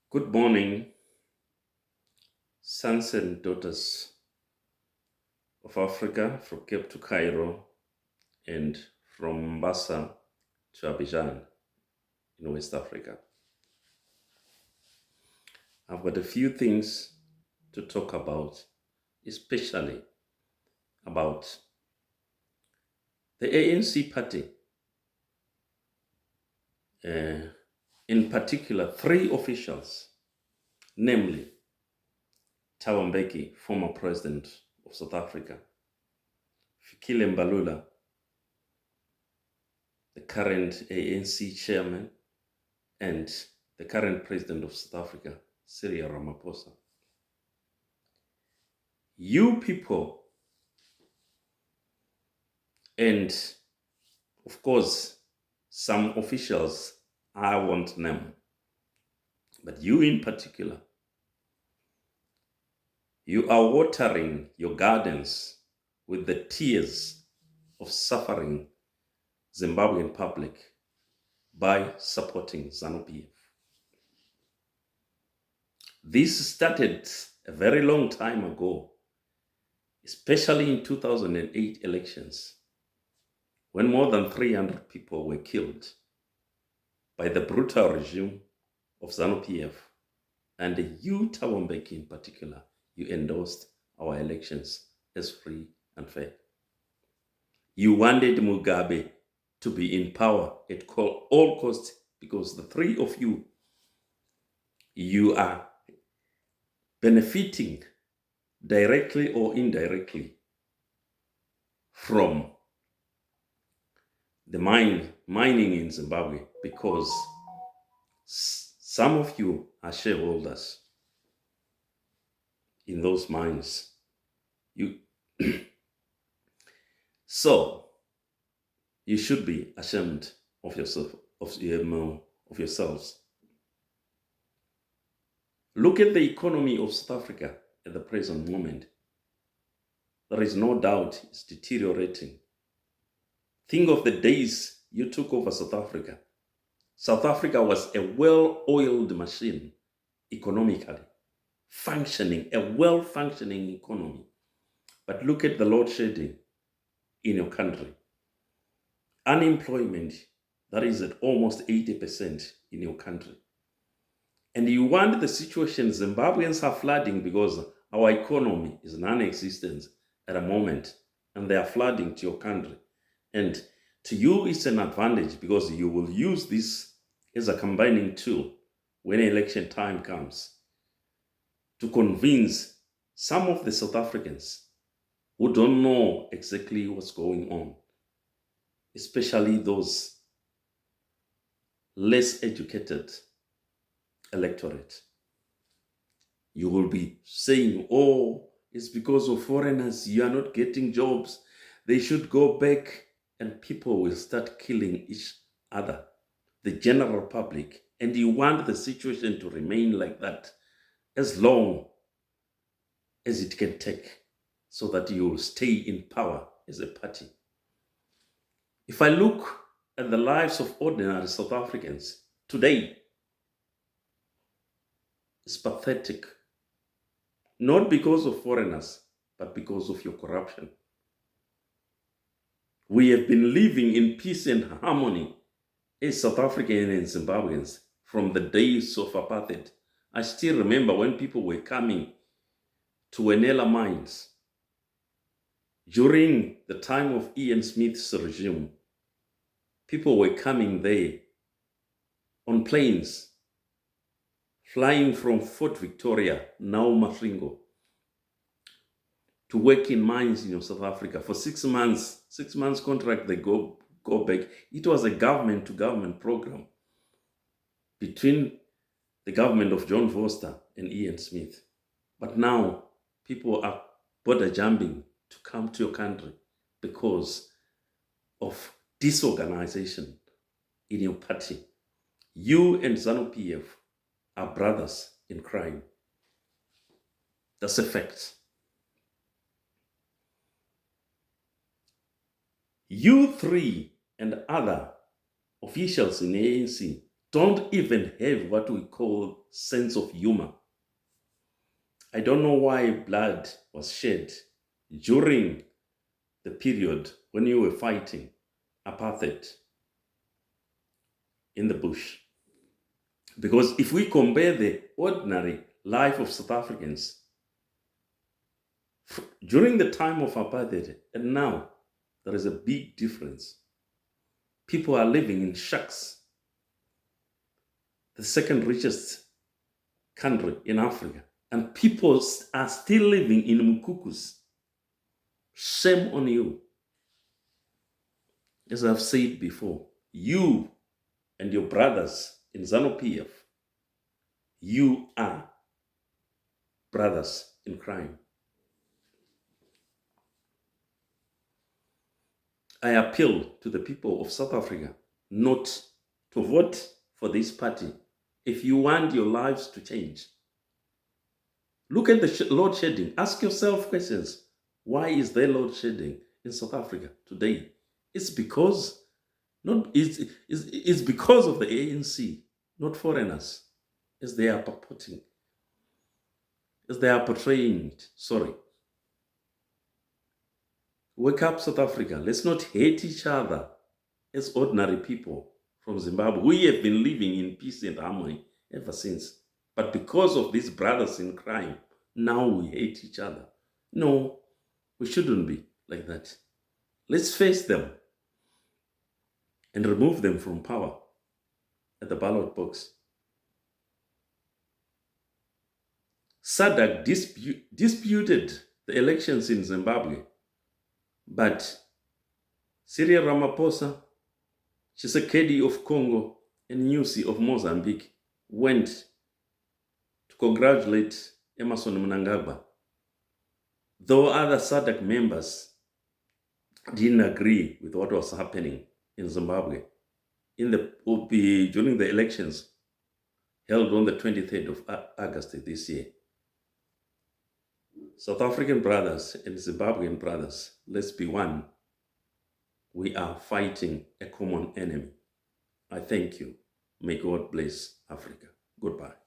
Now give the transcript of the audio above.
Good morning, sons and daughters of Africa, from Cape to Cairo and from Mombasa to Abidjan in West Africa. I've got a few things to talk about, especially about the ANC party. In particular, three officials, namely Thabo Mbeki, former president of South Africa, Fikile Mbalula, the current ANC chairman, and the current president of South Africa, Cyril Ramaphosa. You people, and of course, some officials I won't name, but you in particular, you are watering your gardens with the tears of suffering Zimbabwean public by supporting ZANU-PF. This started a very long time ago, especially in 2008 elections, when more than 300 people were killed by the brutal regime of ZANU-PF. And you, Thabo Mbeki in particular, you endorsed our elections as free and fair. You wanted Mugabe to be in power at all costs because the three of you, you are benefiting directly or indirectly from the mining in Zimbabwe, because some of you are shareholders in those mines. So you should be ashamed of yourselves. Look at the economy of South Africa at the present moment. There is no doubt it's deteriorating. Think of the days you took over South Africa. South Africa was a well-oiled machine economically, a well-functioning economy. But look at the load shedding in your country. Unemployment that is at almost 80% in your country. And you want the situation, Zimbabweans are flooding because our economy is non-existent at the moment, and they are flooding to your country. And to you, it's an advantage because you will use this as a combining tool when election time comes to convince some of the South Africans who don't know exactly what's going on, especially those less educated electorate. You will be saying, oh, it's because of foreigners, you are not getting jobs. They should go back, and people will start killing each other, the general public. And you want the situation to remain like that as long as it can take, so that you will stay in power as a party. If I look at the lives of ordinary South Africans today, it's pathetic. Not because of foreigners, but because of your corruption. We have been living in peace and harmony as South Africans and Zimbabweans from the days of apartheid. I still remember when people were coming to Wenela mines during the time of Ian Smith's regime. People were coming there on planes, flying from Fort Victoria, now Masvingo, to work in mines in South Africa for 6 months. 6 months contract, they go back. It was a government-to-government program between the government of John Vorster and Ian Smith. But now people are border jumping to come to your country because of disorganization in your party. You and ZANU-PF are brothers in crime. That's a fact. You three and other officials in ANC don't even have what we call sense of humor. I don't know why blood was shed during the period when you were fighting apartheid in the bush. Because if we compare the ordinary life of South Africans during the time of apartheid and now, there is a big difference. People are living in shacks. The second richest country in Africa. And people are still living in mukukus. Shame on you. As I've said before, you and your brothers in ZANU PF, you are brothers in crime. I appeal to the people of South Africa not to vote for this party if you want your lives to change. Look at the load shedding. Ask yourself questions. Why is there load shedding in South Africa today? It's because it's because of the ANC, not foreigners, as they are purporting, as they are portraying it. Sorry. Wake up, South Africa. Let's not hate each other as ordinary people from Zimbabwe. We have been living in peace and harmony ever since. But because of these brothers in crime, now we hate each other. No, we shouldn't be like that. Let's face them and remove them from power at the ballot box. SADC disputed the elections in Zimbabwe, but Cyril Ramaphosa, Tshisekedi of Congo, and Nyusi of Mozambique went to congratulate Emerson Mnangagwa, though other SADC members didn't agree with what was happening in Zimbabwe during the elections held on the 23rd of August this year. South African brothers and Zimbabwean brothers, let's be one. We are fighting a common enemy. I thank you. May God bless Africa. Goodbye.